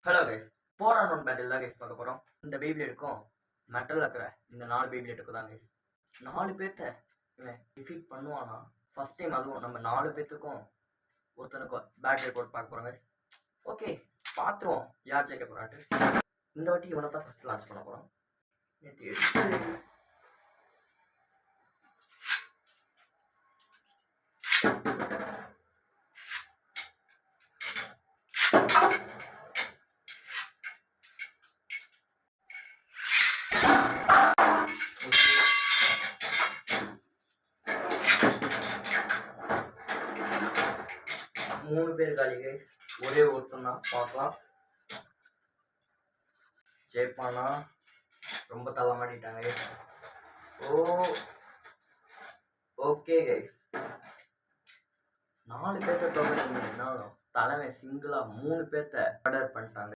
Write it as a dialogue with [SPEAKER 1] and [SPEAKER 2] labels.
[SPEAKER 1] Hello guys, 4-on-1 battle தான் guys பார்க்க போகிறோம். இந்த பேபிளேடுக்கும் மெட்டலில் இருக்கிற இந்த 4 பேபிளேட்டுக்கு தான் கைஸ். 4 பேர்த்த இவன் டிஃபீட் பண்ணுவானா? ஃபர்ஸ்ட் டைம் அதுவும் நம்ம 4 பேர்த்துக்கும் ஒருத்தனுக்கும் பேட்டில் போட்டு பார்க்க போகிறோம் கைஸ். ஓகே, பார்த்துருவோம் யார் ஜெயிக்க போகிறாட்டு. இந்த வாட்டி இவனை தான் ஃபஸ்ட் லான்ச் பண்ண போகிறோம். நேற்று மூணு பேர் காலி கைஸ். ஒரே ஒருத்தன் தான் பார்க்கலாம். ஜெயிப்பானா? ரொம்ப தள்ள மாட்டிட்டாங்க. ஓகே கைஸ், 4 பேர்த்த தோக்கடிங்கனாலும் தலைவன் சிங்கிளா 3 பேர்த்த ஆர்டர் பண்ணிட்டாங்க.